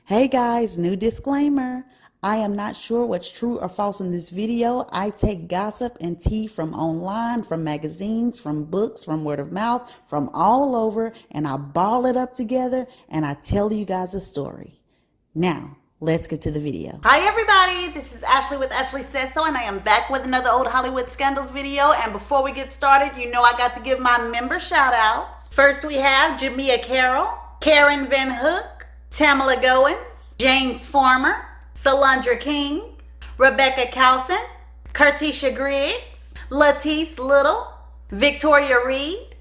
Hey guys, new disclaimer. I am not sure what's true or false in this video. I take gossip and tea from online, from magazines, from books, from word of mouth, from all over, and I ball it up together and I tell you guys a story. Now, let's get to the video. Hi everybody, this is Ashley with Ashley Says So, and I am back with another Old Hollywood Scandals video. And before we get started, you know I got to give my member shout outs. First we have Jamia Carroll, Karen Van Hook, Tamala Goins, James Farmer, Solandra King, Rebecca Calson, Curtisha Griggs, Latisse Little, Victoria Reed,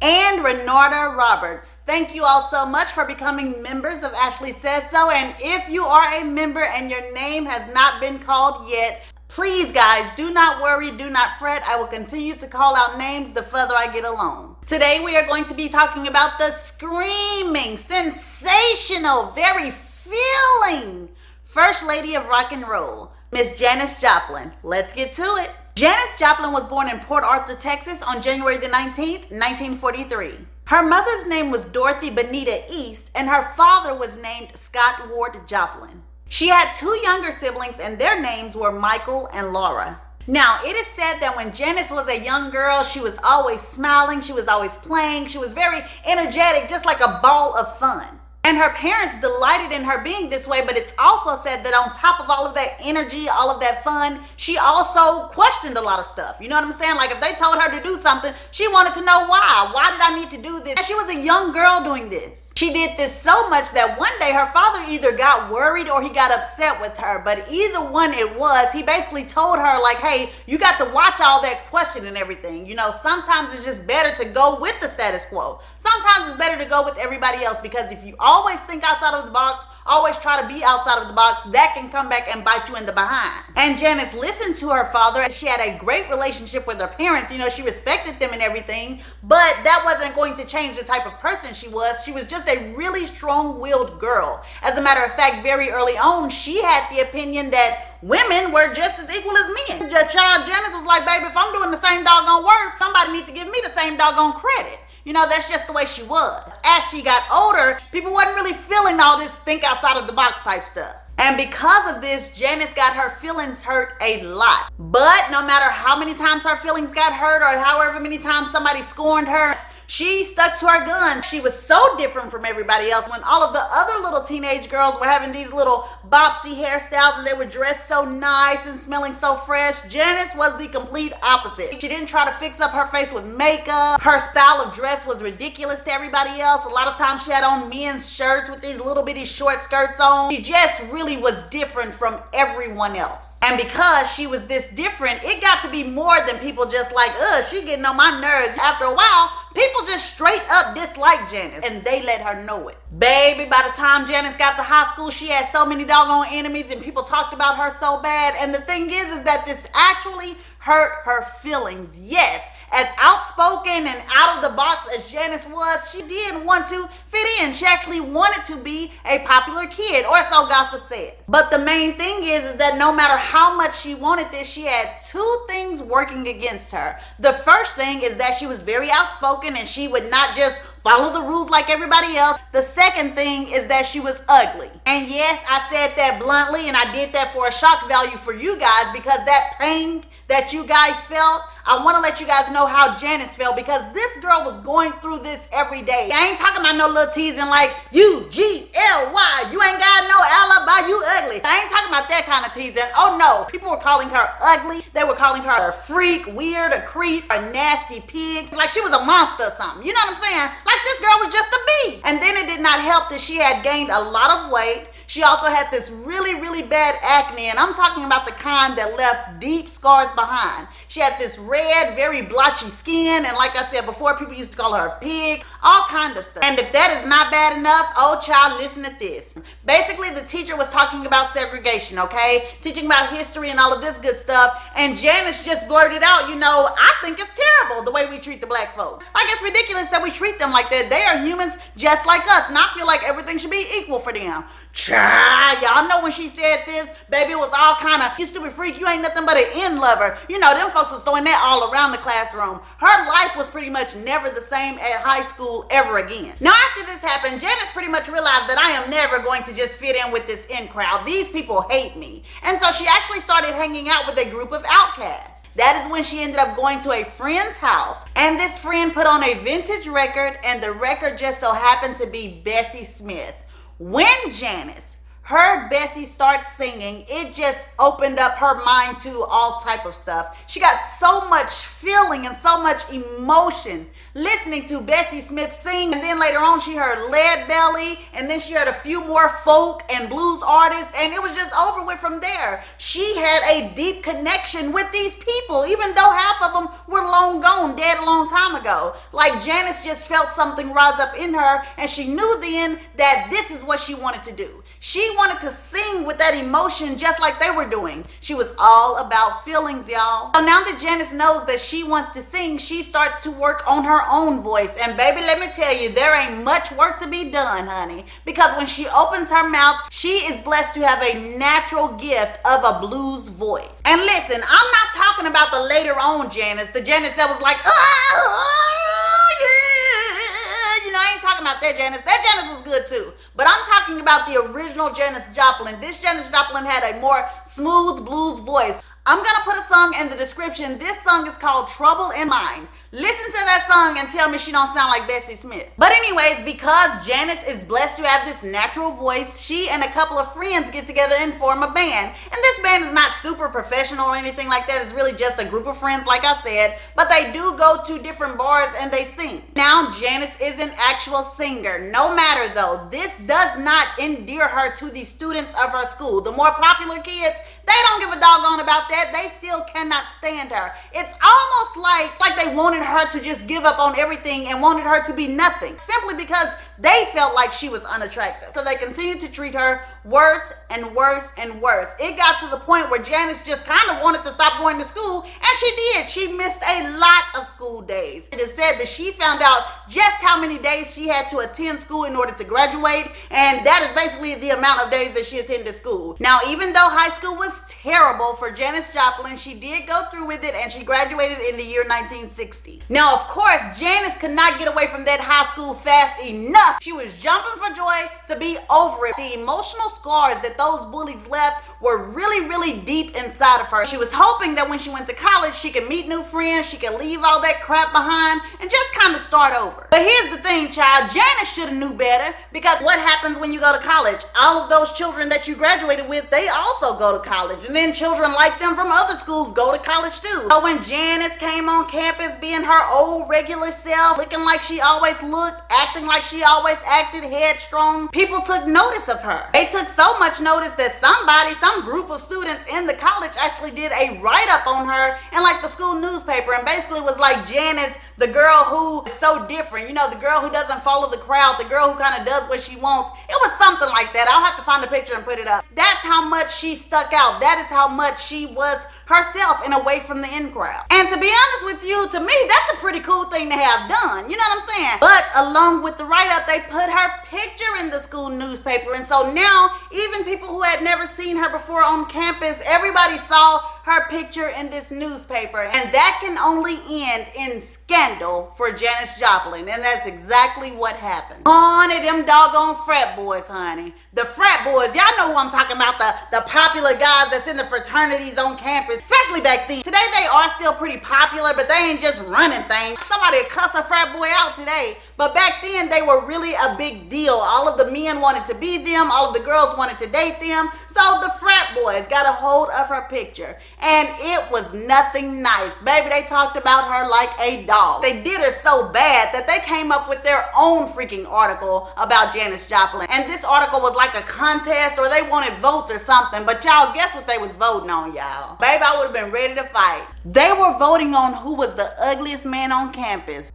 and Renata Roberts. Thank you all so much for becoming members of Ashley Says So. And if you are a member and your name has not been called yet, please guys, do not worry, do not fret. I will continue to call out names the further I get along. Today we are going to be talking about the screaming, sensational, very feeling First Lady of Rock and Roll, Miss Janis Joplin. Let's get to it. Janis Joplin was born in Port Arthur, Texas on January the 19th, 1943. Her mother's name was Dorothy Benita East, and her father was named Scott Ward Joplin. She had two younger siblings, and their names were Michael and Laura. Now, it is said that when Janis was a young girl, she was always smiling, she was always playing, she was very energetic, just like a ball of fun. And her parents delighted in her being this way, but it's also said that on top of all of that energy, all of that fun, she also questioned a lot of stuff. You know what I'm saying? Like if they told her to do something, she wanted to know why. Why did I need to do this? And she was a young girl doing this. She did this so much that one day her father either got worried or he got upset with her. But either one it was, he basically told her like, hey, you got to watch all that question and everything. You know, sometimes it's just better to go with the status quo. Sometimes it's better to go with everybody else, because if you always think outside of the box, always try to be outside of the box, that can come back and bite you in the behind. And Janis listened to her father. She had a great relationship with her parents. You know, she respected them and everything, but that wasn't going to change the type of person she was. She was just a really strong-willed girl. As a matter of fact, very early on, she had the opinion that women were just as equal as men. The child Janis was like, baby, if I'm doing the same doggone work, somebody needs to give me the same doggone credit. You know, that's just the way she was. As she got older, people wasn't really feeling all this think outside of the box type stuff. And because of this, Janis got her feelings hurt a lot. But no matter how many times her feelings got hurt or however many times somebody scorned her, she stuck to her guns. She was so different from everybody else. When all of the other little teenage girls were having these little bopsy hairstyles and they were dressed so nice and smelling so fresh, Janis was the complete opposite. She didn't try to fix up her face with makeup. Her style of dress was ridiculous to everybody else. A lot of times she had on men's shirts with these little bitty short skirts on. She just really was different from everyone else. And because she was this different, it got to be more than people just like, she getting on my nerves. After a while, people just straight up disliked Janis, and they let her know it. Baby, by the time Janis got to high school, she had so many doggone enemies and people talked about her so bad. And the thing is that this actually hurt her feelings. Yes, as outspoken and out of the box as Janis was, she did want to fit in. She actually wanted to be a popular kid, or so gossip says. But the main thing is that no matter how much she wanted this, she had two things working against her. The first thing is that she was very outspoken and she would not just follow the rules like everybody else. The second thing is that she was ugly. And yes, I said that bluntly, and I did that for a shock value for you guys, because that pain that you guys felt, I want to let you guys know how Janis felt, because this girl was going through this every day. I ain't talking about no little teasing like U-G-L-Y, you ain't got no alibi, you ugly. I ain't talking about that kind of teasing. Oh no, people were calling her ugly. They were calling her a freak, weird, a creep, a nasty pig, like she was a monster or something. You know what I'm saying? Like this girl was just a beast. And then it did not help that she had gained a lot of weight. She also had this really, really bad acne, and I'm talking about the kind that left deep scars behind. She had this red, very blotchy skin, and like I said before, people used to call her a pig, all kind of stuff. And if that is not bad enough, oh child, listen to this. Basically, the teacher was talking about segregation, okay? Teaching about history and all of this good stuff, and Janis just blurted out, you know, I think it's terrible the way we treat the black folks. Like, it's ridiculous that we treat them like that. They are humans just like us, and I feel like everything should be equal for them. Child, y'all know when she said this, baby, it was all kind of, you stupid freak, you ain't nothing but an end lover. You know, them folks was throwing that all around the classroom. Her life was pretty much never the same at high school ever again. Now, after this happened, Janis pretty much realized that I am never going to just fit in with this in crowd. These people hate me. And so she actually started hanging out with a group of outcasts. That is when she ended up going to a friend's house. And this friend put on a vintage record, and the record just so happened to be Bessie Smith. When Janis heard Bessie start singing, it just opened up her mind to all type of stuff. She got so much feeling and so much emotion listening to Bessie Smith sing. And then later on she heard Lead Belly, and then she heard a few more folk and blues artists, and it was just over with from there. She had a deep connection with these people, even though half of them were long gone, dead a long time ago. Like Janis just felt something rise up in her, and she knew then that this is what she wanted to do. She wanted to sing with that emotion just like they were doing. She was all about feelings, y'all. So now that Janis knows that she wants to sing, she starts to work on her own voice. And baby, let me tell you, there ain't much work to be done, honey. Because when she opens her mouth, she is blessed to have a natural gift of a blues voice. And listen, I'm not talking about the later on Janis, the Janis that was like, oh, yeah. You know, I ain't talking about that Janis. That Janis was good too. But I'm talking about the original Janis Joplin. This Janis Joplin had a more smooth blues voice. I'm gonna put a song in the description. This song is called Trouble in Mind. Listen to that song and tell me she don't sound like Bessie Smith. But anyways, because Janis is blessed to have this natural voice, she and a couple of friends get together and form a band. And this band is not super professional or anything like that. It's really just a group of friends, like I said. But they do go to different bars and they sing. Now, Janis is an actual singer. No matter though, this does not endear her to the students of her school. The more popular kids, they don't give a doggone about that. They still cannot stand her. It's almost like they wanted her to just give up on everything and wanted her to be nothing, simply because they felt like she was unattractive. So they continued to treat her worse and worse and worse. It got to the point where Janis just kind of wanted to stop going to school, and she did. She missed a lot of school days. It is said that she found out just how many days she had to attend school in order to graduate, and that is basically the amount of days that she attended school. Now, even though high school was terrible for Janis Joplin, she did go through with it, and she graduated in the year 1960. Now, of course, Janis could not get away from that high school fast enough. She was jumping for joy to be over it. The emotional scars that those bullies left were really, really deep inside of her. She was hoping that when she went to college, she could meet new friends, she could leave all that crap behind and just kind of start over. But here's the thing, child, Janis should have knew better, because what happens when you go to college? All of those children that you graduated with, they also go to college. And then children like them from other schools go to college too. So when Janis came on campus being her old regular self, looking like she always looked, acting like she always acted, headstrong, people took notice of her. They took so much notice that some group of students in the college actually did a write-up on her in like the school newspaper, and basically was like, Janis, the girl who is so different, you know, the girl who doesn't follow the crowd, the girl who kind of does what she wants. It was something like that. I'll have to find a picture and put it up. That's how much she stuck out. That is how much she was herself and away from the in crowd. And to be honest with you, to me, that's a pretty cool thing to have done. You know what I'm saying? But along with the write-up, they put her picture in the school newspaper. And so now, even people who had never seen her before on campus, everybody saw her picture in this newspaper. And that can only end in scandal for Janis Joplin. And that's exactly what happened. Honey, them doggone frat boys, honey. The frat boys, y'all know who I'm talking about, the popular guys that's in the fraternities on campus, especially back then. Today they are still pretty popular, but they ain't just running things. Somebody cuss a frat boy out today. But back then they were really a big deal. All of the men wanted to be them, all of the girls wanted to date them. So the frat boys got a hold of her picture, and it was nothing nice. Baby, they talked about her like a dog. They did her so bad that they came up with their own freaking article about Janis Joplin. And this article was like a contest, or they wanted votes or something. But y'all, guess what they was voting on, y'all? Baby, I would have been ready to fight. They were voting on who was the ugliest man on campus.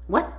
What?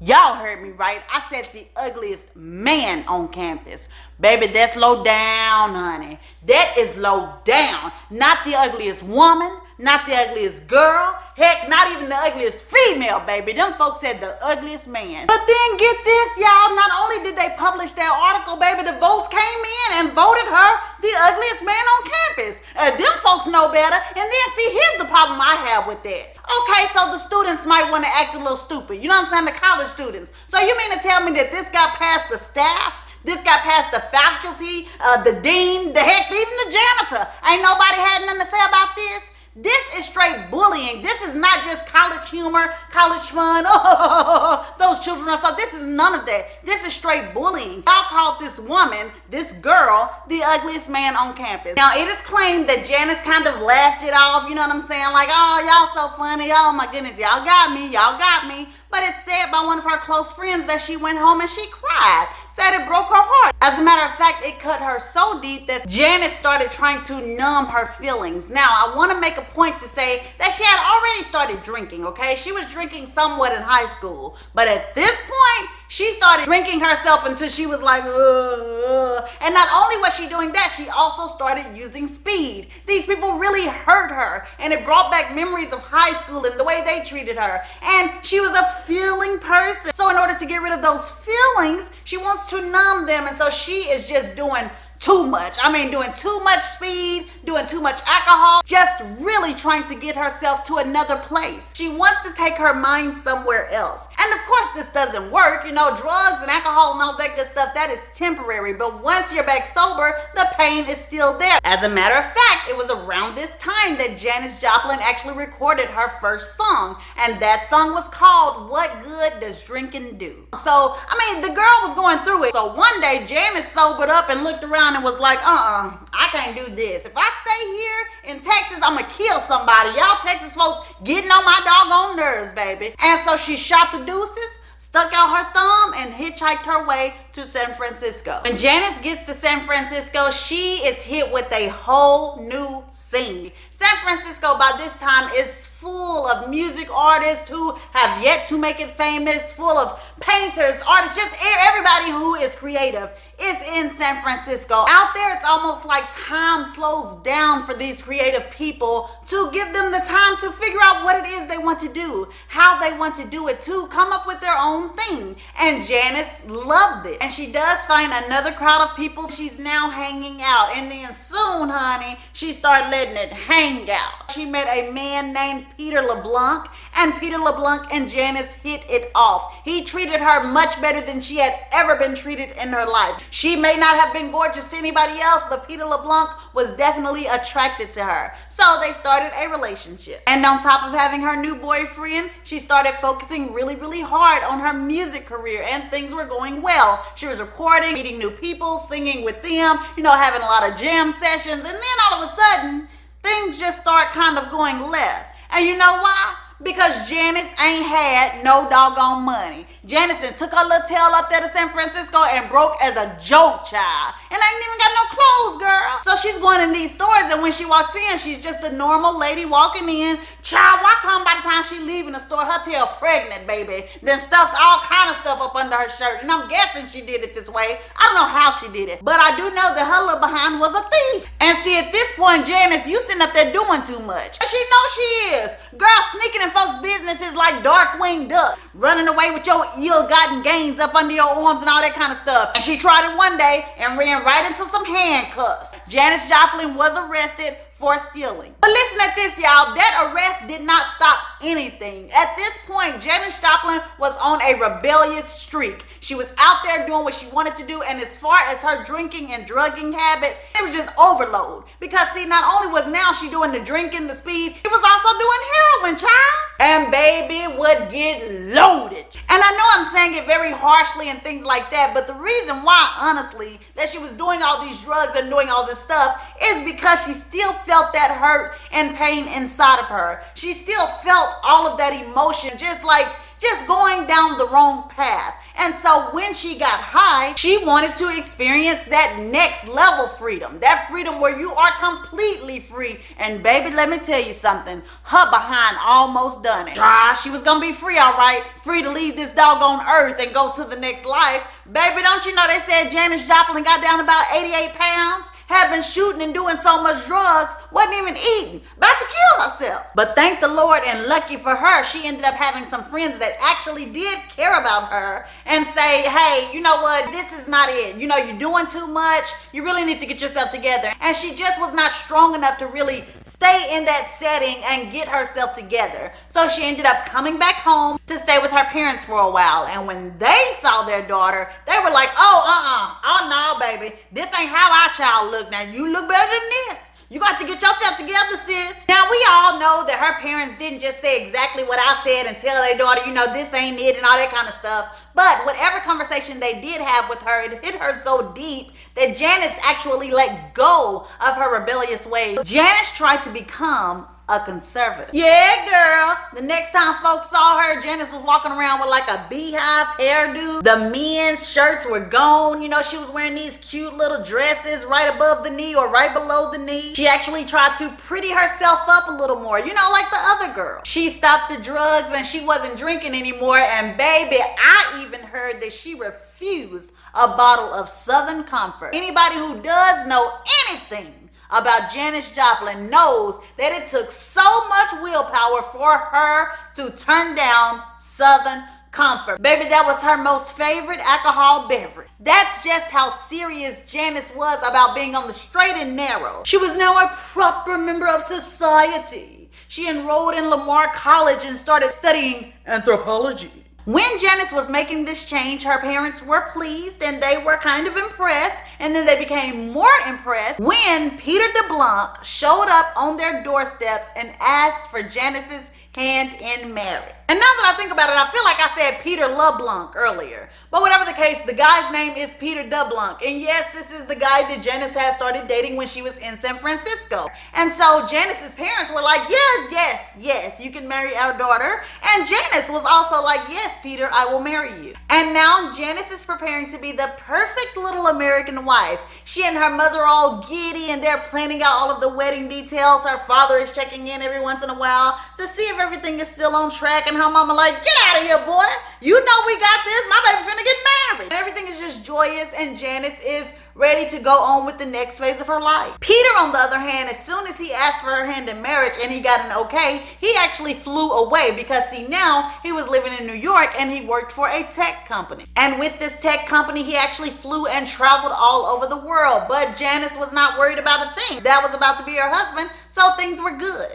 Y'all heard me right. I said the ugliest man on campus. Baby, that's low down, honey. That is low down. Not the ugliest woman, not the ugliest girl. Heck, not even the ugliest female, baby. Them folks said the ugliest man. But then get this, y'all. Not only did they publish that article, baby, the votes came in and voted her the ugliest man on campus. Them folks know better. And then, see, here's the problem I have with that. Okay, so the students might want to act a little stupid. You know what I'm saying? The college students. So you mean to tell me that this got past the staff? This got past the faculty, the dean, the heck, even the janitor. Ain't nobody had nothing to say about this? This is straight bullying. This is not just college humor, college fun. Oh, those children are so. This is none of that. This is straight bullying. Y'all called this woman, this girl, the ugliest man on campus. Now, it is claimed that Janis kind of laughed it off. You know what I'm saying? Like, oh, y'all so funny. Oh, my goodness, y'all got me. Y'all got me. But it's said by one of her close friends that she went home and she cried. Said it broke her heart. As a matter of fact, it cut her so deep that Janis started trying to numb her feelings. Now, I want to make a point to say that she had already started drinking, okay? She was drinking somewhat in high school. But at this point, she started drinking herself until she was like, ugh. And not only was she doing that, she also started using speed. These people really hurt her. And it brought back memories of high school and the way they treated her. And she was a feeling person. So in order to get rid of those feelings, she wants to numb them, and so she is just doing too much. I mean, doing too much speed, doing too much alcohol, just really trying to get herself to another place. She wants to take her mind somewhere else. And of course, this doesn't work. You know, drugs and alcohol and all that good stuff, that is temporary. But once you're back sober, the pain is still there. As a matter of fact, it was around this time that Janis Joplin actually recorded her first song. And that song was called What Good Does Drinking Do? So, I mean, the girl was going through it. So one day, Janis sobered up and looked around and was like, I can't do this. If I stay here in Texas, I'm gonna kill somebody. Y'all Texas folks getting on my doggone nerves, baby. And so she shot the deuces, stuck out her thumb, and hitchhiked her way to San Francisco. When Janis gets to San Francisco, she is hit with a whole new scene. San Francisco by this time is full of music artists who have yet to make it famous, full of painters, artists, just everybody who is creative is in San Francisco. Out there, it's almost like time slows down for these creative people to give them the time to figure out what it is they want to do, how they want to do it, to come up with their own thing. And Janis loved it. And she does find another crowd of people she's now hanging out. And then soon, honey, she started letting it hang out. She met a man named Peter LeBlanc, and Peter LeBlanc and Janis hit it off. He treated her much better than she had ever been treated in her life. She may not have been gorgeous to anybody else, but Peter LeBlanc was definitely attracted to her. So they started a relationship. And on top of having her new boyfriend, she started focusing really, really hard on her music career, and things were going well. She was recording, meeting new people, singing with them, you know, having a lot of jam sessions. And then all of a sudden, things just start kind of going left. And you know why? Because Janis ain't had no doggone money. Janis took her little tail up there to San Francisco and broke as a joke, child. And ain't even got no clothes, girl. So she's going in these stores, and when she walks in, she's just a normal lady walking in. Child, why come by the time she leaving the store, her tail pregnant, baby? Then stuffed all kind of stuff up under her shirt. And I'm guessing she did it this way. I don't know how she did it, but I do know that her little behind was a thief. And see, at this point, Janis, you sitting up there doing too much. And she knows she is. Girl, sneaking in folks' businesses like Darkwing Duck, running away with your ill-gotten gains up under your arms and all that kind of stuff. And she tried it one day and ran right into some handcuffs. Janis Joplin was arrested for stealing. But listen at this, y'all. That arrest did not stop anything. At this point, Janis Joplin was on a rebellious streak. She was out there doing what she wanted to do, and as far as her drinking and drugging habit, it was just overload. Because see, not only was now she doing the drinking, the speed, she was also doing heroin, child. And baby would get loaded. And I know I'm saying it very harshly and things like that, but the reason why, honestly, that she was doing all these drugs and doing all this stuff is because she still felt that hurt and pain inside of her. She still felt all of that emotion, just going down the wrong path. And so when she got high, she wanted to experience that next level freedom. That freedom where you are completely free. And baby, let me tell you something. Her behind almost done it. She was gonna be free, all right. Free to leave this doggone earth and go to the next life. Baby, don't you know they said Janis Joplin got down about 88 pounds? had been shooting and doing so much drugs, wasn't even eating, about to kill herself. But thank the Lord, and lucky for her, she ended up having some friends that actually did care about her and say, hey, you know what, this is not it. You know, you're doing too much. You really need to get yourself together. And she just was not strong enough to really stay in that setting and get herself together. So she ended up coming back home to stay with her parents for a while. And when they saw their daughter, they were like, oh no, baby, this ain't how our child look. Now you look better than this. You got to get yourself together, sis. Now, we all know that her parents didn't just say exactly what I said and tell their daughter, you know, this ain't it and all that kind of stuff. But whatever conversation they did have with her, it hit her so deep that Janis actually let go of her rebellious ways. Janis tried to become a conservative. Yeah, girl. The next time folks saw her, Janis was walking around with like a beehive hairdo. The men's shirts were gone. You know, she was wearing these cute little dresses right above the knee or right below the knee. She actually tried to pretty herself up a little more, you know, like the other girl. She stopped the drugs and she wasn't drinking anymore. And baby, I even heard that she refused a bottle of Southern Comfort. Anybody who does know anything about Janis Joplin knows that it took so much willpower for her to turn down Southern Comfort. Baby, that was her most favorite alcohol beverage. That's just how serious Janis was about being on the straight and narrow. She was now a proper member of society. She enrolled in Lamar College and started studying anthropology. When Janis was making this change, her parents were pleased and they were kind of impressed, and then they became more impressed when Peter DeBlanc showed up on their doorsteps and asked for Janis's hand in marriage. And now that I think about it, I feel like I said Peter LeBlanc earlier. But whatever the case, the guy's name is Peter DeBlanc. And yes, this is the guy that Janis had started dating when she was in San Francisco. And so Janis's parents were like, yeah, yes, you can marry our daughter. And Janis was also like, yes, Peter, I will marry you. And now Janis is preparing to be the perfect little American wife. She and her mother are all giddy and they're planning out all of the wedding details. Her father is checking in every once in a while to see if everything is still on track. And her mama like, get out of here, boy. You know we got this. My baby finna get married. And everything is just joyous and Janis is ready to go on with the next phase of her life. Peter, on the other hand, as soon as he asked for her hand in marriage and he got an okay, he actually flew away because see, now he was living in New York and he worked for a tech company. And with this tech company, he actually flew and traveled all over the world. But Janis was not worried about a thing. That was about to be her husband, so things were good.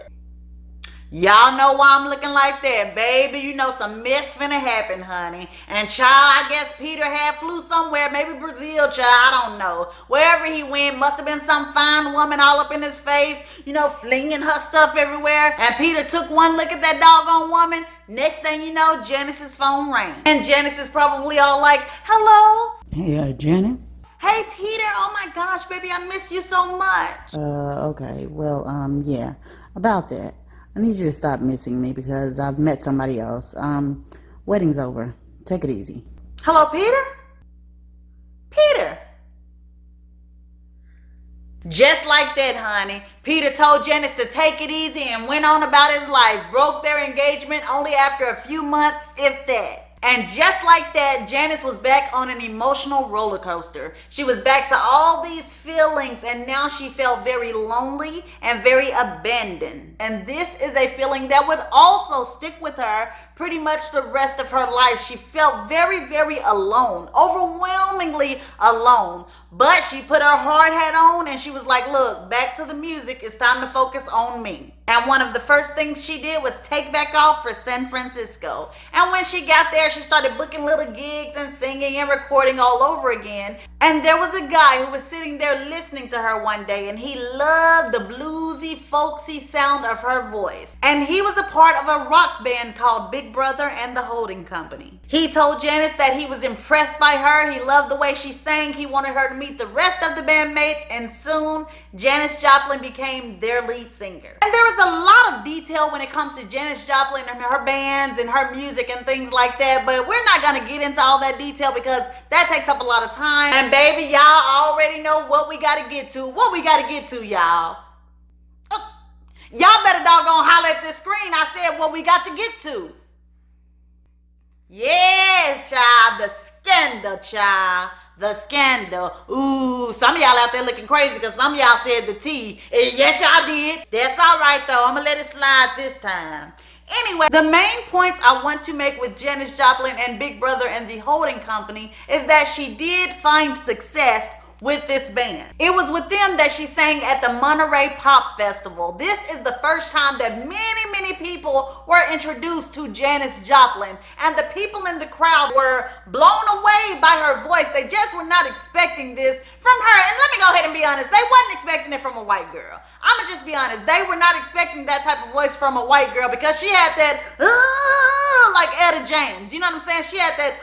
Y'all know why I'm looking like that, baby. You know some mess finna happen, honey. And child, I guess Peter had flew somewhere, maybe Brazil, child, I don't know. Wherever he went, must have been some fine woman all up in his face, you know, flinging her stuff everywhere. And Peter took one look at that doggone woman. Next thing you know, Janis's phone rang. And Janis is probably all like, hello? Hey, Janis? Hey, Peter, oh my gosh, baby, I miss you so much. Okay, well, yeah, about that. I need you to stop missing me because I've met somebody else. Wedding's over. Take it easy. Hello, Peter? Peter? Just like that, honey. Peter told Janis to take it easy and went on about his life. Broke their engagement only after a few months, if that. And just like that, Janis was back on an emotional roller coaster. She was back to all these feelings and now she felt very lonely and very abandoned. And this is a feeling that would also stick with her pretty much the rest of her life. She felt very, very alone, overwhelmingly alone. But she put her hard hat on and she was like, look, back to the music. It's time to focus on me. And one of the first things she did was take back off for San Francisco. And when she got there, she started booking little gigs and singing and recording all over again. And there was a guy who was sitting there listening to her one day and he loved the bluesy, folksy sound of her voice. And he was a part of a rock band called Big Brother and the Holding Company. He told Janis that he was impressed by her. He loved the way she sang. He wanted her to meet the rest of the bandmates, and soon Janis Joplin became their lead singer. And there is a lot of detail when it comes to Janis Joplin and her bands and her music and things like that, but we're not gonna get into all that detail because that takes up a lot of time. And baby, y'all already know what we gotta get to. What we gotta get to, y'all. Y'all better doggone holler at this screen. I said what we got to get to. Yes, child, the scandal, child. the scandal. Ooh, some of y'all out there looking crazy because some of y'all said the T. Yes, y'all did. That's all right, though. I'm going to let it slide this time. Anyway, the main points I want to make with Janis Joplin and Big Brother and the holding company is that she did find success with this band. It was with them that she sang at the Monterey Pop Festival. This is the first time that many people were introduced to Janis Joplin, and the people in the crowd were blown away by her voice. They just were not expecting this from her. And let me go ahead and be honest, they wasn't expecting it from a white girl. I'ma just be honest, they were not expecting that type of voice from a white girl because she had that like Etta James, you know what I'm saying? She had that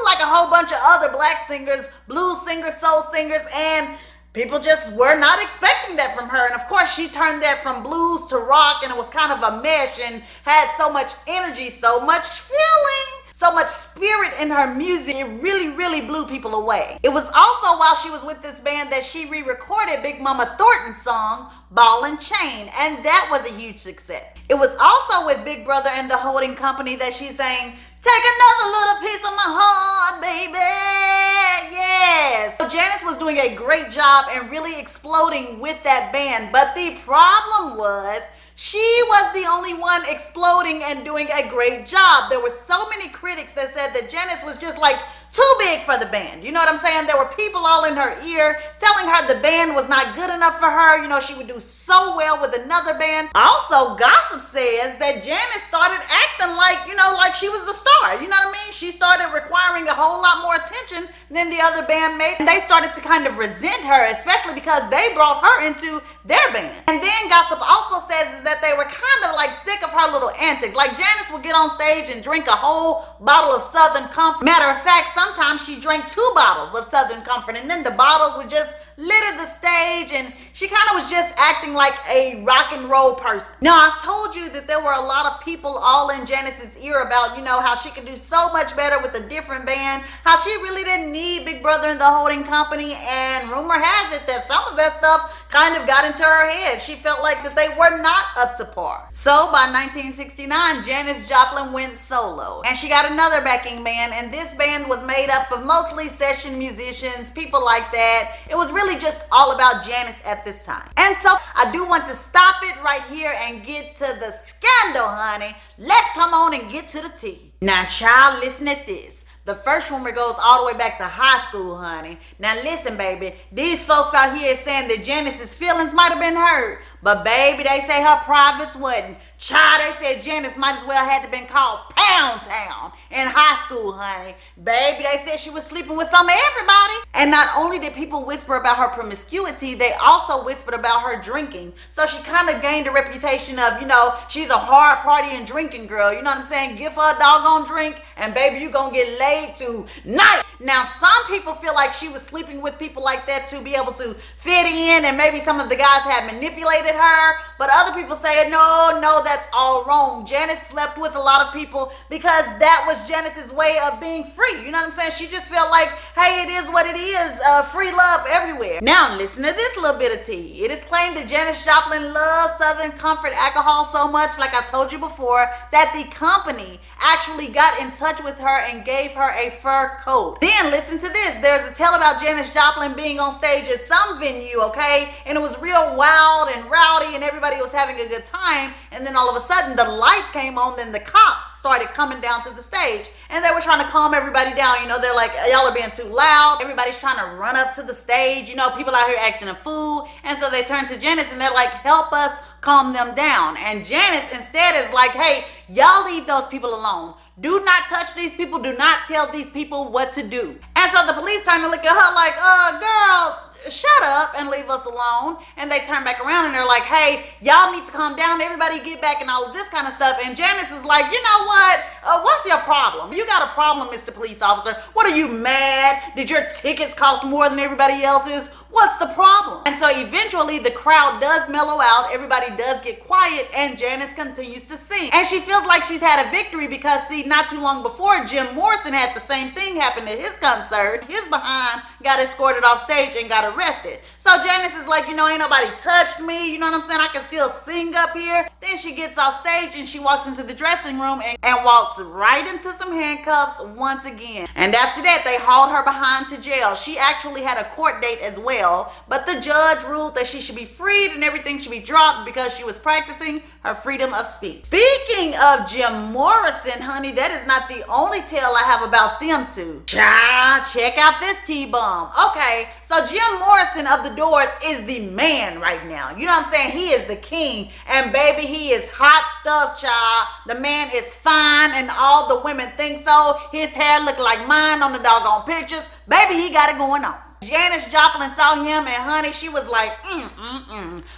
like a whole bunch of other black singers, blues singers, soul singers, and people just were not expecting that from her. And of course, she turned that from blues to rock, and it was kind of a mesh and had so much energy, so much feeling, so much spirit in her music. It really blew people away. It was also while she was with this band that she re-recorded Big Mama Thornton's song, Ball and Chain, and that was a huge success. It was also with Big Brother and the holding company that she sang, Take Another Little Piece of My Heart, Baby. Yes. So Janis was doing a great job and really exploding with that band. But the problem was she was the only one exploding and doing a great job. There were so many critics that said that Janis was just like too big for the band. You know what I'm saying? There were people all in her ear telling her the band was not good enough for her. You know, she would do so well with another band. Also, gossip says that Janis started acting like, you know, like she was the star. You know what I mean? She started requiring a whole lot more attention than the other bandmates. And they started to kind of resent her, especially because they brought her into their band. And then gossip also says is that they were kind of like sick of her little antics. Like Janis would get on stage and drink a whole bottle of Southern Comfort. Matter of fact, sometimes she drank 2 bottles of Southern Comfort, and then the bottles would just litter the stage, and she kind of was just acting like a rock and roll person. Now, I've told you that there were a lot of people all in Janis's ear about, you know, how she could do so much better with a different band, how she really didn't need Big Brother and the holding company, and rumor has it that some of that stuff kind of got into her head. She felt like that they were not up to par. So by 1969, Janis Joplin went solo, and she got another backing band, and this band was made up of mostly session musicians, people like that. It was really just all about Janis at this time. And so I do want to stop it right here and get to the scandal, honey. Let's come on and get to the tea. Now, child, listen at this. The first rumor goes all the way back to high school, honey. Now listen, baby, these folks out here is saying that Janis's feelings might have been hurt, but baby, they say her privates wasn't. Child, they said Janis might as well had to been called Pound Town in high school, honey. Baby, they said she was sleeping with some of everybody. And not only did people whisper about her promiscuity, they also whispered about her drinking. So she kind of gained a reputation of, you know, she's a hard party and drinking girl. You know what I'm saying? Give her a doggone drink and baby, you gonna get laid tonight. Now, some people feel like she was sleeping with people like that to be able to fit in, and maybe some of the guys had manipulated her. But other people say, no, that's all wrong. Janis slept with a lot of people because that was Janis's way of being free. You know what I'm saying? She just felt like, hey, it is what it is. Free love everywhere. Now, listen to this little bit of tea. It is claimed that Janis Joplin loved Southern Comfort alcohol so much, like I told you before, that the company actually got in touch with her and gave her a fur coat. Then listen to this. There's a tale about Janis Joplin being on stage at some venue, okay? And it was real wild and rowdy and everybody was having a good time. And then all of a sudden the lights came on, then the cops started coming down to the stage and they were trying to calm everybody down. You know, they're like, y'all are being too loud. Everybody's trying to run up to the stage. You know, people out here acting a fool. And so they turn to Janis and they're like, help us calm them down. And Janis instead is like, hey, y'all leave those people alone. Do not touch these people. Do not tell these people what to do. And so the police turn to look at her like, girl, shut up and leave us alone. And they turn back around and they're like, hey, y'all need to calm down. Everybody get back and all of this kind of stuff. And Janis is like, you know what? What's your problem? You got a problem, Mr. Police Officer. What are you, mad? Did your tickets cost more than everybody else's? What's the problem? And so eventually the crowd does mellow out, everybody does get quiet, and Janis continues to sing. And she feels like she's had a victory because, see, not too long before, Morrison had the same thing happen at his concert. His behind got escorted off stage and got arrested. So Janis is like, you know, ain't nobody touched me. You know what I'm saying? I can still sing up here. Then she gets off stage and she walks into the dressing room and walks right into some handcuffs once again. And after that, they hauled her behind to jail. She actually had a court date as well, but the judge ruled that she should be freed and everything should be dropped because she was practicing her freedom of speech. Speaking of Jim Morrison, honey, that is not the only tale I have about them two. Child, check out this T-bomb. Okay, so Jim Morrison of the Doors is the man right now. You know what I'm saying? He is the king. And baby, he is hot stuff, child. The man is fine and all the women think so. His hair look like mine on the doggone pictures. Baby, he got it going on. Janis Joplin saw him and honey, she was like,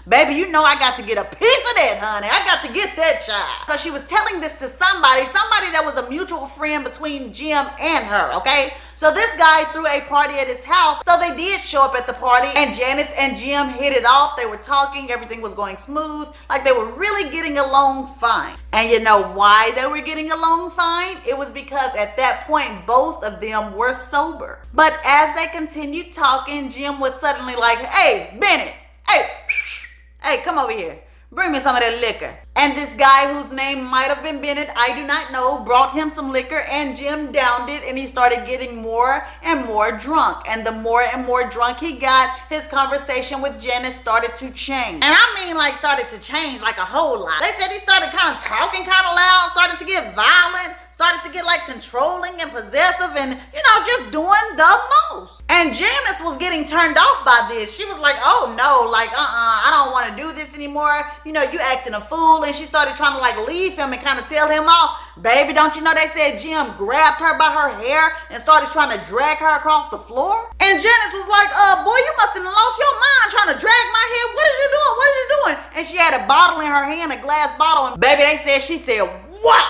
baby, you know I got to get a piece of that, honey. I got to get that child. So she was telling this to somebody that was a mutual friend between Jim and her, okay? So this guy threw a party at his house. So they did show up at the party and Janis and Jim hit it off. They were talking. Everything was going smooth. Like they were really getting along fine. And you know why they were getting along fine? It was because at that point, both of them were sober. But as they continued talking, Jim was suddenly like, hey, Bennett, hey, come over here. Bring me some of that liquor. And this guy whose name might have been Bennett, I do not know, brought him some liquor and Jim downed it and he started getting more and more drunk. And the more and more drunk he got, his conversation with Janis started to change. And I mean like started to change like a whole lot. They said he started kind of talking kind of loud, started to get violent, started to get like controlling and possessive and, you know, just doing the most. And Janis was getting turned off by this. She was like, oh no, like, I don't want to do this anymore. You know, you acting a fool. And she started trying to like leave him and kind of tell him off. Baby, don't you know they said Jim grabbed her by her hair and started trying to drag her across the floor? And Janis was like, boy, you must have lost your mind trying to drag my hair. What is you doing? What is you doing? And she had a bottle in her hand, a glass bottle. And baby, she said, what?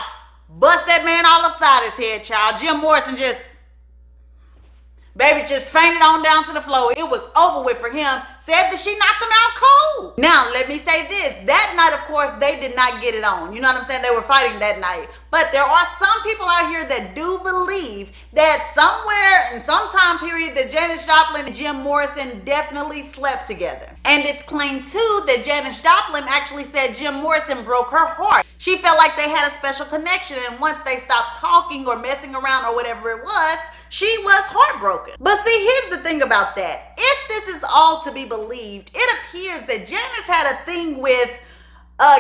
Bust that man all upside his head, child. Jim Morrison just fainted on down to the floor. It was over with for him. Said that she knocked him out cold. Now, let me say this. That night, of course, they did not get it on. You know what I'm saying? They were fighting that night. But there are some people out here that do believe that somewhere in some time period that Janis Joplin and Jim Morrison definitely slept together. And it's claimed too that Janis Joplin actually said Jim Morrison broke her heart. She felt like they had a special connection and once they stopped talking or messing around or whatever it was, she was heartbroken. But see, here's the thing about that. If this is all to be believed, it appears that Janis had a thing with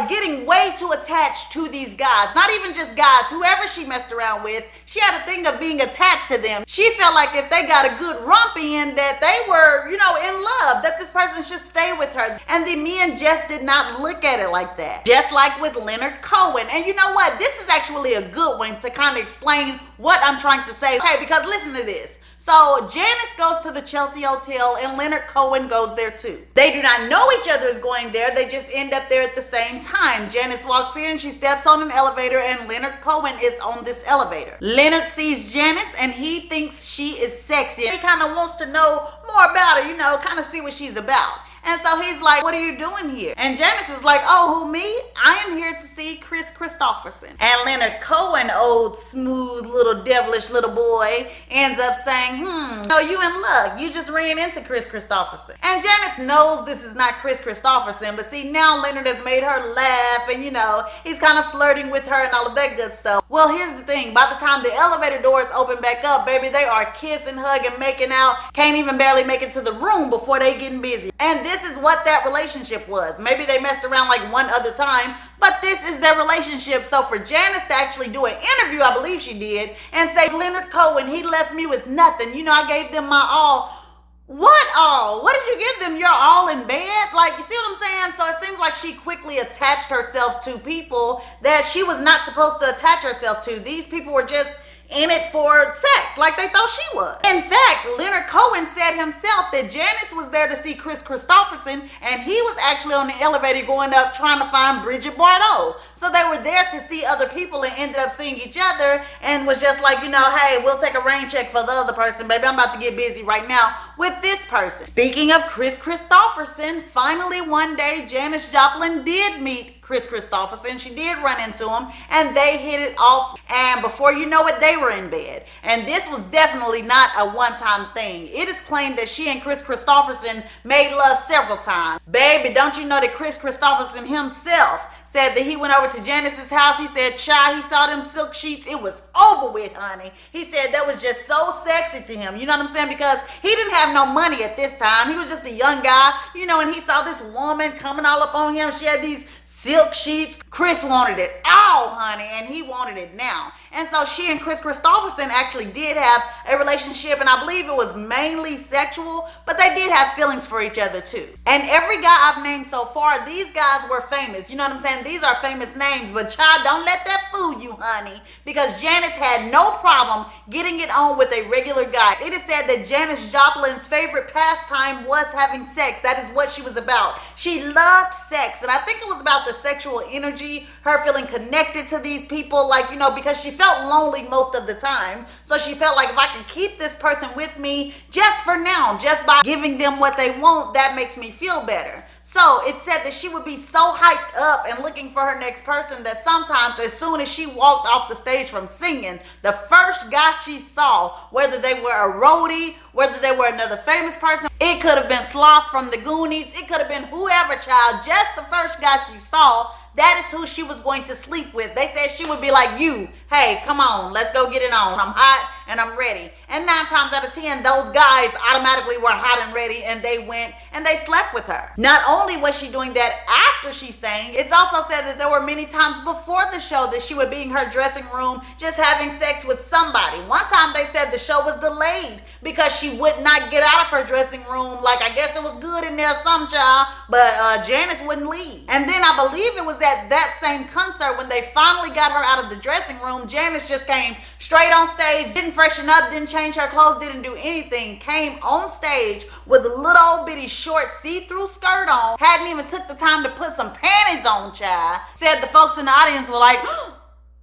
getting way too attached to these guys. Not even just guys, whoever she messed around with, she had a thing of being attached to them. She felt like if they got a good rump in, that they were, you know, in love, that this person should stay with her. And the men just did not look at it like that. Just like with Leonard Cohen. And you know what? This is actually a good one to kind of explain what I'm trying to say. Okay, because listen to this. So Janis goes to the Chelsea Hotel and Leonard Cohen goes there too. They do not know each other is going there. They just end up there at the same time. Janis walks in, she steps on an elevator and Leonard Cohen is on this elevator. Leonard sees Janis and he thinks she is sexy. He kind of wants to know more about her, you know, kind of see what she's about. And so he's like, what are you doing here? And Janis is like, oh, who, me? I am here to see Chris Christopherson. And Leonard Cohen, old smooth little devilish little boy, ends up saying, no, you in luck. You just ran into Chris Christopherson. And Janis knows this is not Chris Christopherson, but see, now Leonard has made her laugh and, you know, he's kind of flirting with her and all of that good stuff. Well, here's the thing. By the time the elevator doors open back up, baby, they are kissing, hugging, making out. Can't even barely make it to the room before they getting busy. And this is what that relationship was. Maybe they messed around like one other time, but this is their relationship. So for Janis to actually do an interview, I believe she did, and say, Leonard Cohen, he left me with nothing. You know, I gave them my all. What all? What did you give them? Your all in bed? Like, you see what I'm saying? So it seems like she quickly attached herself to people that she was not supposed to attach herself to. These people were just in it for sex, like they thought she was. In fact, Leonard Cohen said himself that Janis was there to see Chris Christopherson, and he was actually on the elevator going up trying to find Bridget Bardot. So they were there to see other people and ended up seeing each other and was just like, you know, hey, we'll take a rain check for the other person, baby. I'm about to get busy right now with this person. Speaking of Chris Christopherson, finally one day Janis Joplin did meet Chris Christopherson. She did run into him, and they hit it off, and before you know it, they were in bed. And this was definitely not a one-time thing. It is claimed that she and Chris Christopherson made love several times. Baby, don't you know that Chris Christopherson himself said that he went over to Janis's house. He said, child, he saw them silk sheets. It was over with, honey. He said that was just so sexy to him. You know what I'm saying? Because he didn't have no money at this time. He was just a young guy, you know, and he saw this woman coming all up on him. She had these silk sheets. Chris wanted it all, honey, and he wanted it now. And so she and Chris Christopherson actually did have a relationship, and I believe it was mainly sexual, but they did have feelings for each other too. And every guy I've named so far, these guys were famous. You know what I'm saying? These are famous names, but child, don't let that fool you, honey, because Janis had no problem getting it on with a regular guy. It is said that Janis Joplin's favorite pastime was having sex. That is what she was about. She loved sex, and I think it was about the sexual energy, her feeling connected to these people, like, you know, because she felt lonely most of the time. So she felt like if I could keep this person with me just for now, just by giving them what they want, that makes me feel better. So it said that she would be so hyped up and looking for her next person that sometimes as soon as she walked off the stage from singing, the first guy she saw, whether they were a roadie, whether they were another famous person, it could have been Sloth from the Goonies, it could have been whoever, child, just the first guy she saw, that is who she was going to sleep with. They said she would be like, you, hey, come on, let's go get it on. I'm hot and I'm ready. And 9 times out of 10, those guys automatically were hot and ready, and they went and they slept with her. Not only was she doing that after she sang, it's also said that there were many times before the show that she would be in her dressing room just having sex with somebody. One time they said the show was delayed because she would not get out of her dressing room. Like, I guess it was good in there some child, but Janis wouldn't leave. And then I believe it was at that same concert when they finally got her out of the dressing room, Janis just came straight on stage, didn't freshen up, didn't change her clothes, didn't do anything, came on stage with a little old bitty short see-through skirt on, hadn't even took the time to put some panties on, child. Said the folks in the audience were like,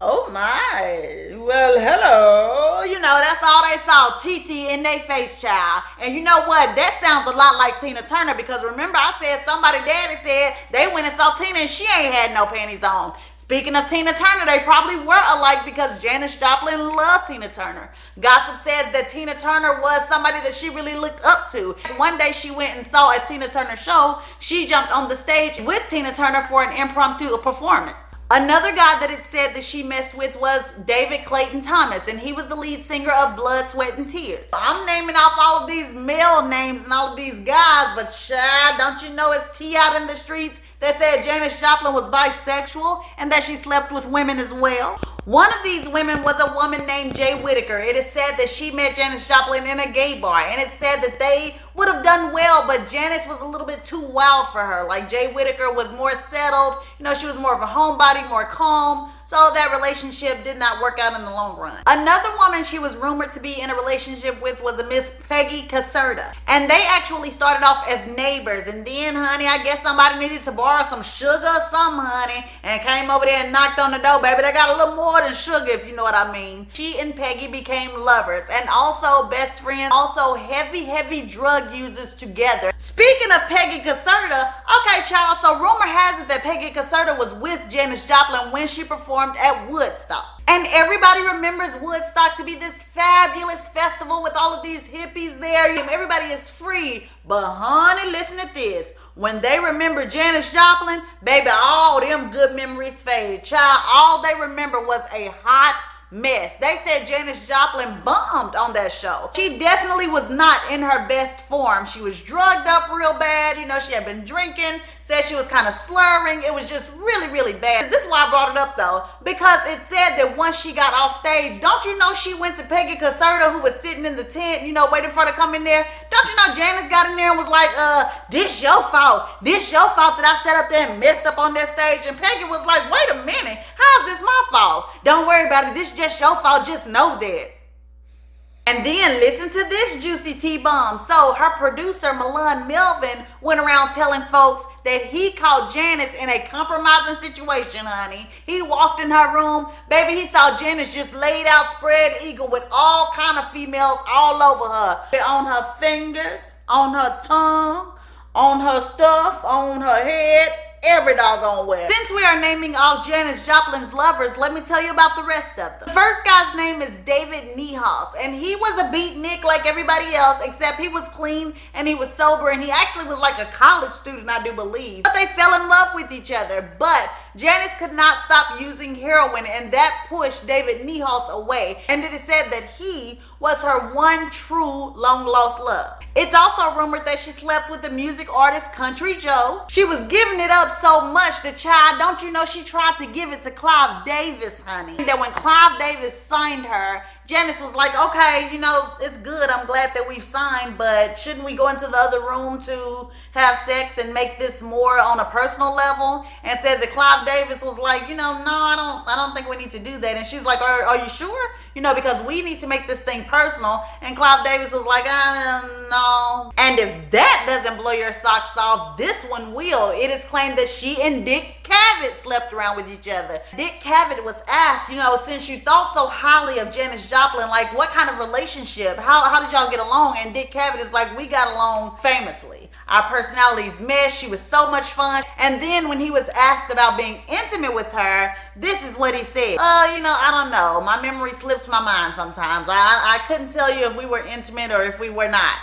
oh my, well, hello. You know, that's all they saw, TT in their face, child. And you know what? That sounds a lot like Tina Turner, because remember I said somebody daddy said they went and saw Tina and she ain't had no panties on. Speaking of Tina Turner, they probably were alike because Janis Joplin loved Tina Turner. Gossip says that Tina Turner was somebody that she really looked up to. One day she went and saw a Tina Turner show. She jumped on the stage with Tina Turner for an impromptu performance. Another guy that it said that she messed with was David Clayton Thomas, and he was the lead singer of Blood, Sweat, and Tears. I'm naming off all of these male names and all of these guys, but child, don't you know it's tea out in the streets that said Janis Joplin was bisexual and that she slept with women as well? One of these women was a woman named Jay Whitaker. It is said that she met Janis Joplin in a gay bar, and it's said that they would have done well, but Janis was a little bit too wild for her. Like, Jay Whitaker was more settled. You know, she was more of a homebody, more calm. So that relationship did not work out in the long run. Another woman she was rumored to be in a relationship with was a Miss Peggy Caserta. And they actually started off as neighbors. And then, honey, I guess somebody needed to borrow some sugar or something, honey, and came over there and knocked on the door. Baby, they got a little more than sugar, if you know what I mean. She and Peggy became lovers and also best friends, also heavy drug users together. Speaking of Peggy Caserta, okay, child, so rumor has it that Peggy Caserta was with Janis Joplin when she performed at Woodstock. And everybody remembers Woodstock to be this fabulous festival with all of these hippies there. Everybody is free. But honey, listen to this. When they remember Janis Joplin, baby, all them good memories fade. Child, all they remember was a hot mess. They said Janis Joplin bombed on that show. She definitely was not in her best form. She was drugged up real bad. You know, she had been drinking. Said she was kind of slurring. It was just really bad. This is why I brought it up though, because it said that once she got off stage, don't you know she went to Peggy Caserta, who was sitting in the tent, you know, waiting for her to come in there. Don't you know Janis got in there and was like, this your fault. This your fault that I sat up there and messed up on that stage. And Peggy was like, wait a minute, how's this my fault? Don't worry about it. This is just your fault. Just know that. And then listen to this juicy T-bomb. So her producer, Milan Melvin, went around telling folks that he caught Janis in a compromising situation, honey. He walked in her room. Baby, he saw Janis just laid out spread eagle with all kind of females all over her. On her fingers, on her tongue, on her stuff, on her head, every doggone way. Since we are naming all Janis Joplin's lovers, let me tell you about the rest of them. The first guy's name is David Niehaus, and he was a beatnik like everybody else, except he was clean and he was sober, and he actually was like a college student, I do believe. But they fell in love with each other, but Janis could not stop using heroin, and that pushed David Niehaus away, and it is said that he was her one true long-lost love. It's also rumored that she slept with the music artist Country Joe. She was giving it up so much, the child, don't you know, she tried to give it to Clive Davis, honey. That when Clive Davis signed her, Janis was like, okay, you know, it's good, I'm glad that we've signed, but shouldn't we go into the other room to have sex and make this more on a personal level? And said that Clive Davis was like, you know, no, I don't think we need to do that. And she's like, are you sure? You know, because we need to make this thing personal. And Clive Davis was like, no. And if that doesn't blow your socks off, this one will. It is claimed that she and Dick Cavett slept around with each other. Dick Cavett was asked, you know, since you thought so highly of Janis Joplin, like what kind of relationship? How did y'all get along? And Dick Cavett is like, we got along famously. Our personalities meshed. She was so much fun. And then when he was asked about being intimate with her, this is what he said. You know, I don't know. My memory slips my mind sometimes. I couldn't tell you if we were intimate or if we were not.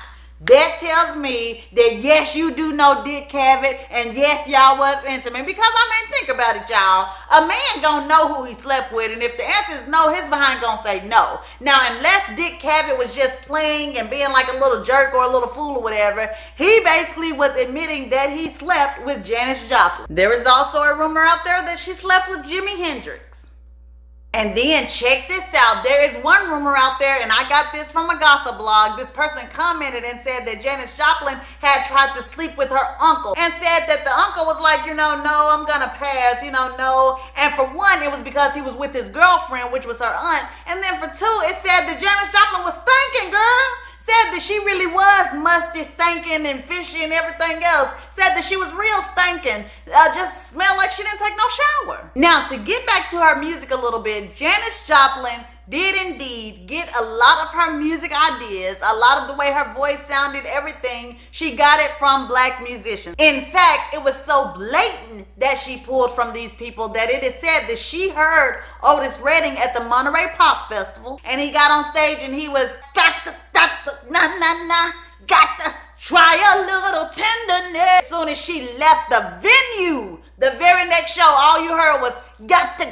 That tells me that yes, you do know Dick Cavett, and yes, y'all was intimate. Because I mean, think about it, y'all. A man gonna know who he slept with, and if the answer is no, his behind gonna say no. Now, unless Dick Cavett was just playing and being like a little jerk or a little fool or whatever, he basically was admitting that he slept with Janis Joplin. There is also a rumor out there that she slept with Jimi Hendrix. And then check this out. There is one rumor out there, and I got this from a gossip blog. This person commented and said that Janis Joplin had tried to sleep with her uncle and said that the uncle was like, you know, no, I'm gonna pass, you know, no. And for one, it was because he was with his girlfriend, which was her aunt. And then for two, it said that Janis Joplin was stinking, girl. Said that she really was musty, stinking, and fishy and everything else. Said that she was real stinking. Just smelled like she didn't take no shower. Now, to get back to her music a little bit, Janis Joplin did indeed get a lot of her music ideas, a lot of the way her voice sounded, everything. She got it from black musicians. In fact, it was so blatant that she pulled from these people that it is said that she heard Otis Redding at the Monterey Pop Festival, and he got on stage and he was got to try a little tenderness. As soon as she left the venue, the very next show, all you heard was got to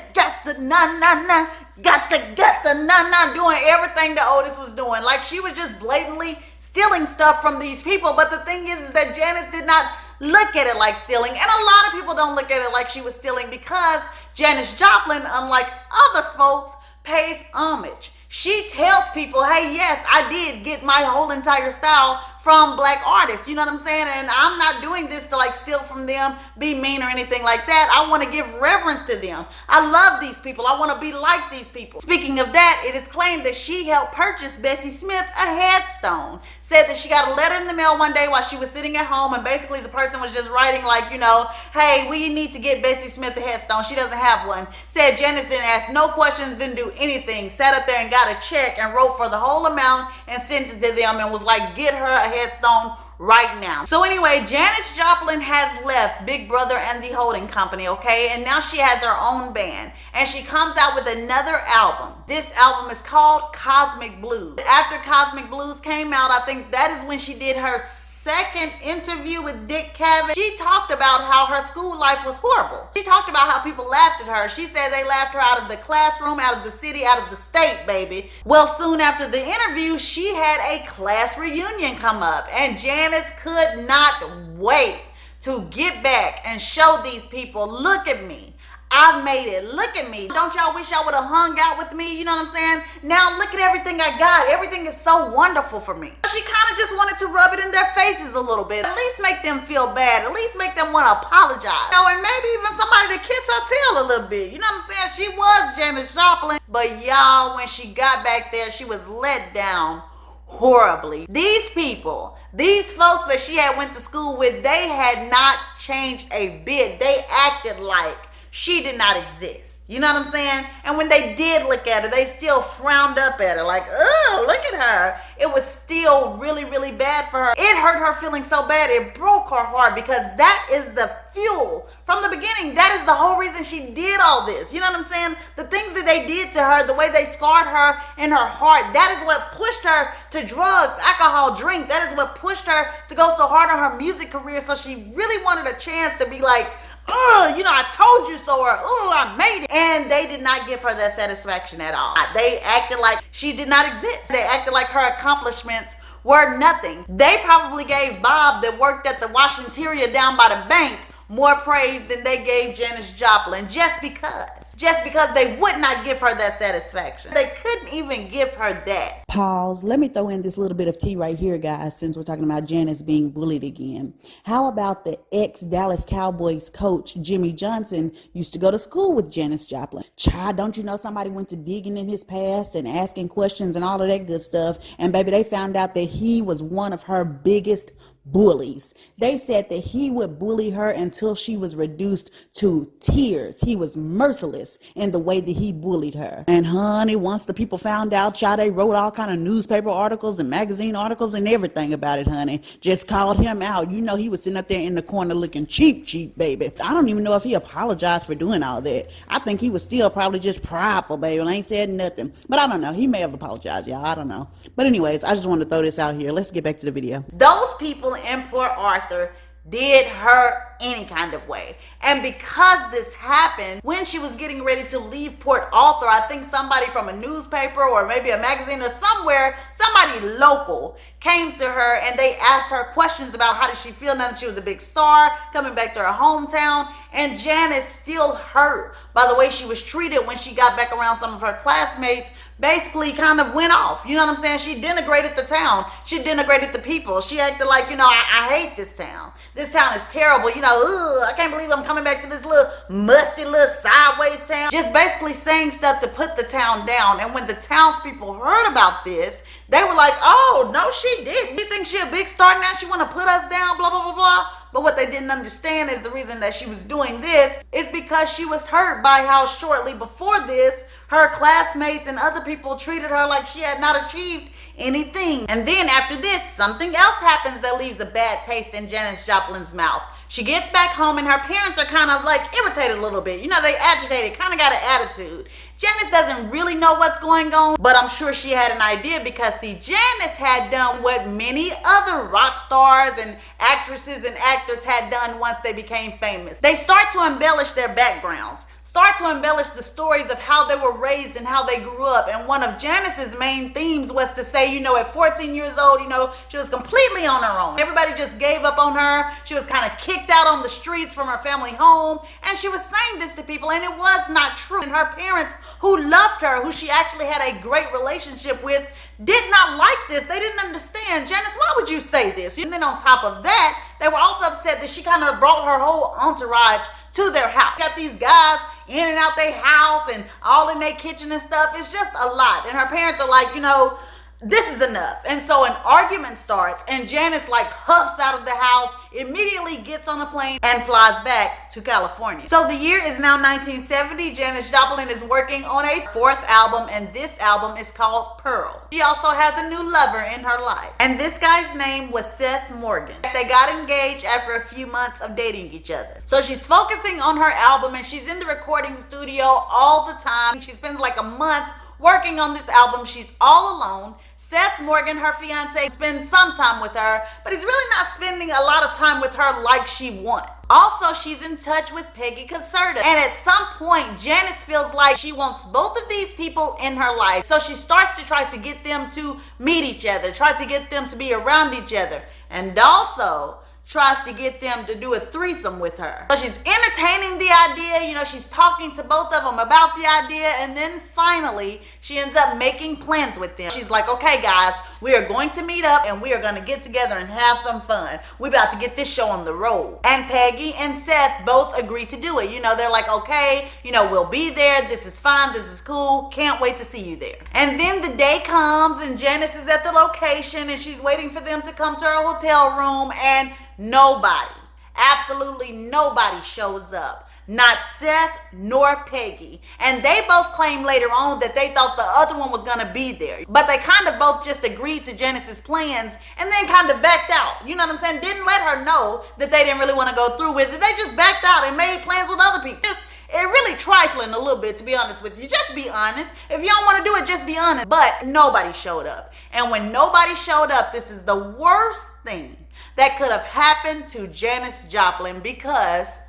doing everything that Otis was doing. Like she was just blatantly stealing stuff from these people. But the thing is that Janis did not look at it like stealing. And a lot of people don't look at it like she was stealing because Janis Joplin, unlike other folks, pays homage. She tells people, hey, yes, I did get my whole entire style from black artists. You know what I'm saying? And I'm not doing this to like steal from them, be mean or anything like that. I want to give reverence to them. I love these people. I want to be like these people. Speaking of that, it is claimed that she helped purchase Bessie Smith a headstone. Said that she got a letter in the mail one day while she was sitting at home, and basically the person was just writing like, you know, hey, we need to get Bessie Smith a headstone. She doesn't have one. Said Janis didn't ask no questions, didn't do anything. Sat up there and got a check and wrote for the whole amount and sent it to them and was like, get her a headstone right now. So anyway, Janis Joplin has left Big Brother and the Holding Company, okay? And now she has her own band. And she comes out with another album. This album is called Cosmic Blues. After Cosmic Blues came out, I think that is when she did her second interview with Dick Cavett. She talked about how her school life was horrible. She talked about how people laughed at her. She said they laughed her out of the classroom, out of the city, out of the state, baby. Well, soon after the interview, she had a class reunion come up, and Janis could not wait to get back and show these people, look at me. I've made it. Look at me. Don't y'all wish y'all would have hung out with me? You know what I'm saying? Now look at everything I got. Everything is so wonderful for me. She kind of just wanted to rub it in their faces a little bit. At least make them feel bad. At least make them want to apologize. You know, and maybe even somebody to kiss her tail a little bit. You know what I'm saying? She was Janis Joplin. But y'all, when she got back there, she was let down horribly. These people, these folks that she had went to school with, they had not changed a bit. They acted like she did not exist. You know what I'm saying? And when they did look at her, they still frowned up at her like, oh, look at her. It was still really, really bad for her. It hurt her feeling so bad, it broke her heart, because that is the fuel. From the beginning, that is the whole reason she did all this. You know what I'm saying? The things that they did to her, the way they scarred her in her heart, that is what pushed her to drugs, alcohol, drink. That is what pushed her to go so hard on her music career. So she really wanted a chance to be like, oh, you know, I told you so, or oh, I made it. And they did not give her that satisfaction at all. They acted like she did not exist. They acted like her accomplishments were nothing. They probably gave Bob, that worked at the Washingteria down by the bank, more praise than they gave Janis Joplin, just because they would not give her that satisfaction. They couldn't even give her that. Pause. Let me throw in this little bit of tea right here, guys, since we're talking about Janis being bullied again. How about the ex-Dallas Cowboys coach, Jimmy Johnson, used to go to school with Janis Joplin? Child, don't you know somebody went to digging in his past and asking questions and all of that good stuff, and baby, they found out that he was one of her biggest bullies. They said that he would bully her until she was reduced to tears. He was merciless in the way that he bullied her. And honey, once the people found out, child, they wrote all kind of newspaper articles and magazine articles and everything about it, honey. Just called him out. You know, he was sitting up there in the corner looking cheap, baby. I don't even know if he apologized for doing all that. I think he was still probably just prideful, baby, and ain't said nothing. But I don't know. He may have apologized, y'all. I don't know. But anyways, I just wanted to throw this out here. Let's get back to the video. Those people in Port Arthur did her any kind of way. And because this happened, when she was getting ready to leave Port Arthur, I think somebody from a newspaper or maybe a magazine or somewhere, somebody local came to her and they asked her questions about how did she feel now that she was a big star coming back to her hometown. And Janis, still hurt by the way she was treated when she got back around some of her classmates, basically kind of went off. You know what I'm saying? She denigrated the town. She denigrated the people. She acted like, you know, I hate this town. This town is terrible. You know, I can't believe I'm coming back to this little musty little sideways town. Just basically saying stuff to put the town down. And when the townspeople heard about this, they were like, oh, no, she didn't. You think she a big star now? She want to put us down, blah, blah, blah, blah. But what they didn't understand is the reason that she was doing this is because she was hurt by how shortly before this, her classmates and other people treated her like she had not achieved anything. And then after this, something else happens that leaves a bad taste in Janis Joplin's mouth. She gets back home and her parents are kind of like irritated a little bit. You know, they agitated, kind of got an attitude. Janis doesn't really know what's going on, but I'm sure she had an idea because, see, Janis had done what many other rock stars and actresses and actors had done once they became famous. They start to embellish their backgrounds. Start to embellish the stories of how they were raised and how they grew up. And one of Janis's main themes was to say, you know, at 14 years old, you know, she was completely on her own. Everybody just gave up on her. She was kind of kicked out on the streets from her family home. And she was saying this to people, and it was not true. And her parents, who loved her, who she actually had a great relationship with, did not like this. They didn't understand. Janis, why would you say this? And then on top of that, they were also upset that she kind of brought her whole entourage to their house. Got these guys in and out their house and all in their kitchen and stuff. It's just a lot. And her parents are like, you know, this is enough. And so an argument starts and Janis like huffs out of the house, immediately gets on a plane and flies back to California. So the year is now 1970. Janis Joplin is working on a fourth album, and this album is called Pearl. She also has a new lover in her life, and this guy's name was Seth Morgan. They got engaged after a few months of dating each other. So she's focusing on her album and she's in the recording studio all the time. She spends like a month working on this album. She's all alone. Seth Morgan, her fiance, spends some time with her, but he's really not spending a lot of time with her like she wants. Also, she's in touch with Peggy Concerta. And at some point, Janis feels like she wants both of these people in her life. So she starts to try to get them to meet each other, try to get them to be around each other, and also tries to get them to do a threesome with her. So she's entertaining the idea, you know, she's talking to both of them about the idea, and then finally she ends up making plans with them. She's like, okay guys, we are going to meet up and we are going to get together and have some fun. We're about to get this show on the road. And Peggy and Seth both agree to do it. You know, they're like, okay, you know, we'll be there. This is fine. This is cool. Can't wait to see you there. And then the day comes and Janis is at the location and she's waiting for them to come to her hotel room, and nobody, absolutely nobody shows up. not Seth nor Peggy. And they both claimed later on that they thought the other one was gonna be there. But they kind of both just agreed to Janis's plans and then kind of backed out. You know what I'm saying? Didn't let her know that they didn't really want to go through with it. They just backed out and made plans with other people. It really trifling a little bit, to be honest with you. Just be honest. If you don't want to do it, just be honest. But nobody showed up. And when nobody showed up, this is the worst thing that could have happened to Janis Joplin, because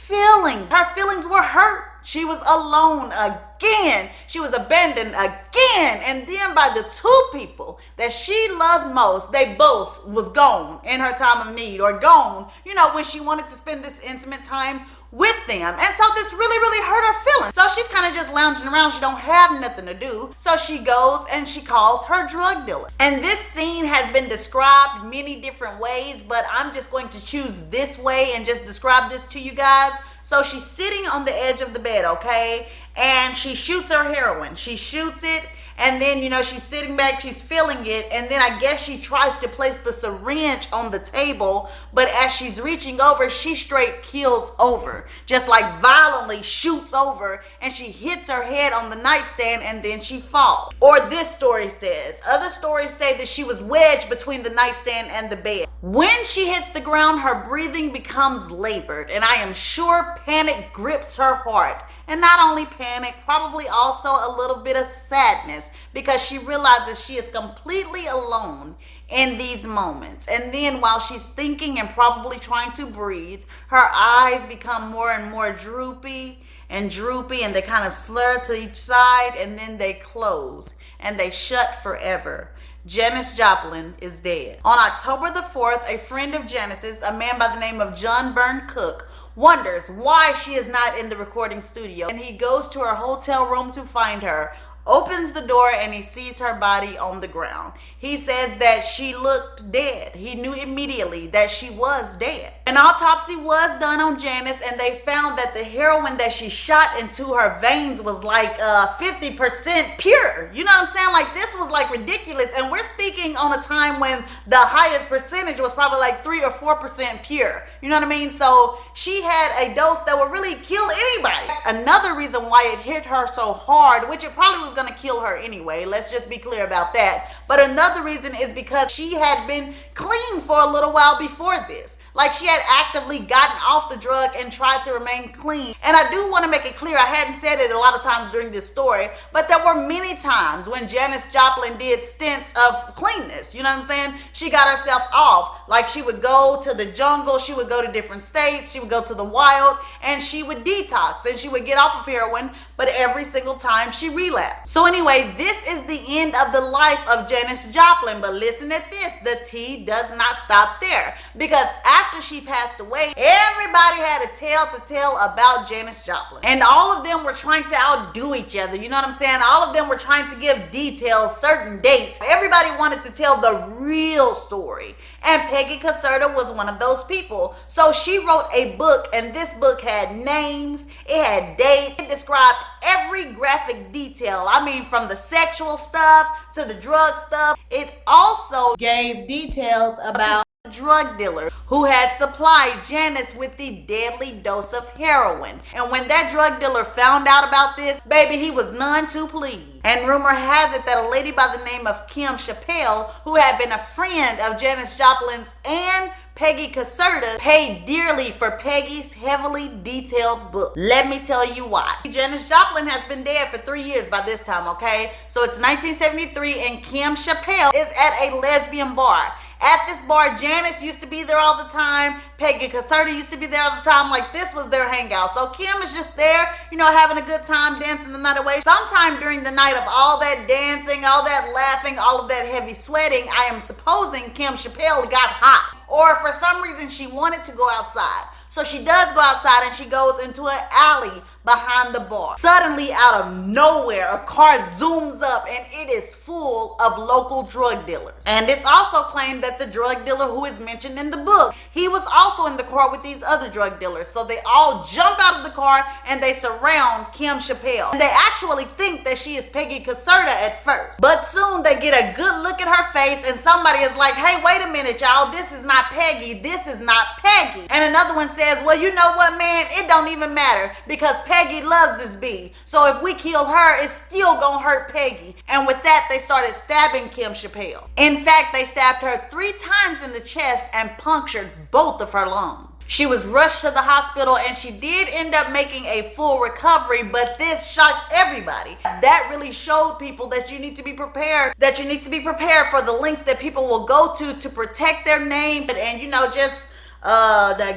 her feelings were hurt. She was alone again. She was abandoned again. And then by the two people that she loved most, they both was gone in her time of need, or gone, when she wanted to spend this intimate time with them. And so this really hurt her feelings. So she's kind of just lounging around. She don't have nothing to do. So she goes and she calls her drug dealer. And this scene has been described many different ways, but I'm just going to choose this way and just describe this to you guys. So she's sitting on the edge of the bed, okay? And she shoots her heroin. She shoots it. And then, she's sitting back, she's feeling it. And then I guess she tries to place the syringe on the table. But as she's reaching over, she straight keels over. Just like violently shoots over. And she hits her head on the nightstand and then she falls. Or this story says. Other stories say that she was wedged between the nightstand and the bed. When she hits the ground, her breathing becomes labored. And I am sure panic grips her heart. And not only panic, probably also a little bit of sadness, because she realizes she is completely alone in these moments. And then while she's thinking and probably trying to breathe, her eyes become more and more droopy, and they kind of slur to each side, and then they close and they shut forever. Janis Joplin is dead. On October the 4th, a friend of Janis's, a man by the name of John Burn Cook, wonders why she is not in the recording studio, and he goes to her hotel room to find her, opens the door, and he sees her body on the ground. He says that she looked dead. He knew immediately that she was dead. An autopsy was done on Janis, and they found that the heroin that she shot into her veins was like 50% pure. You know what I'm saying? Like, this was like ridiculous. And we're speaking on a time when the highest percentage was probably like 3 or 4% pure. You know what I mean? So she had a dose that would really kill anybody. Another reason why it hit her so hard, which it probably was going to kill her anyway, let's just be clear about that. But another reason is because she had been clean for a little while before this. Like, she had actively gotten off the drug and tried to remain clean. And I do want to make it clear, I hadn't said it a lot of times during this story, but there were many times when Janis Joplin did stints of cleanness. You know what I'm saying? She got herself off. Like, she would go to the jungle, she would go to different states, she would go to the wild, and she would detox, and she would get off of heroin, but every single time she relapsed. So anyway, this is the end of the life of Janis Joplin. But listen at this, the tea does not stop there, because after she passed away, everybody had a tale to tell about Janis Joplin. And all of them were trying to outdo each other. You know what I'm saying? All of them were trying to give details, certain dates. Everybody wanted to tell the real story. And Peggy Caserta was one of those people. So she wrote a book, and this book had names, it had dates, it described every graphic detail. I mean, from the sexual stuff to the drug stuff. It also gave details about the drug dealer who had supplied Janis with the deadly dose of heroin. And when that drug dealer found out about this, baby, he was none too pleased. And rumor has it that a lady by the name of Kim Chappelle, who had been a friend of Janis Joplin's and Peggy Caserta, paid dearly for Peggy's heavily detailed book. Let me tell you why. Janis Joplin has been dead for 3 years by this time, okay? So it's 1973, and Kim Chappelle is at a lesbian bar. At this bar, Janis used to be there all the time. Peggy Caserta used to be there all the time. Like, this was their hangout. So Kim is just there, having a good time, dancing the night away. Sometime during the night of all that dancing, all that laughing, all of that heavy sweating, I am supposing Kim Chappelle got hot. Or for some reason, she wanted to go outside. So she does go outside, and she goes into an alley behind the bar. Suddenly, out of nowhere, a car zooms up and it is full of local drug dealers. And it's also claimed that the drug dealer who is mentioned in the book, he was also in the car with these other drug dealers. So they all jump out of the car and they surround Kim Chappelle. And they actually think that she is Peggy Caserta at first. But soon they get a good look at her face and somebody is like, hey, wait a minute, y'all, this is not Peggy. This is not Peggy. And another one says, well, you know what, man? It don't even matter because Peggy loves this bee. So if we kill her, it's still gonna hurt Peggy. And with that, they started stabbing Kim Chappelle. In fact, they stabbed her 3 times in the chest and punctured both of her lungs. She was rushed to the hospital and she did end up making a full recovery, but this shocked everybody. That really showed people that you need to be prepared, for the lengths that people will go to protect their name and, just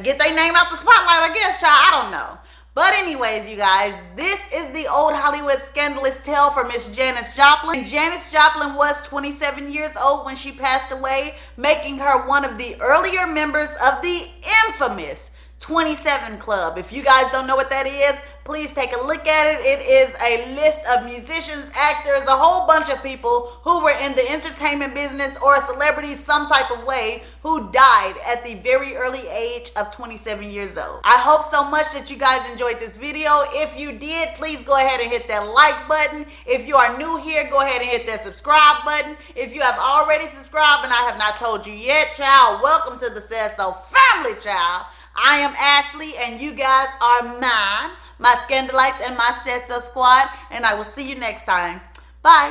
get their name out the spotlight, I guess, child. I don't know. But anyways, you guys, this is the old Hollywood scandalous tale for Miss Janis Joplin. Janis Joplin was 27 years old when she passed away, making her one of the earlier members of the infamous 27 Club. If you guys don't know what that is, please take a look at it. It is a list of musicians, actors, a whole bunch of people who were in the entertainment business or celebrities some type of way who died at the very early age of 27 years old. I hope so much that you guys enjoyed this video. If you did, please go ahead and hit that like button. If you are new here, go ahead and hit that subscribe button. If you have already subscribed and I have not told you yet, child, welcome to the Said So family, child. I am Ashley and you guys are mine, my Scandalites and my Said So squad, and I will see you next time. Bye.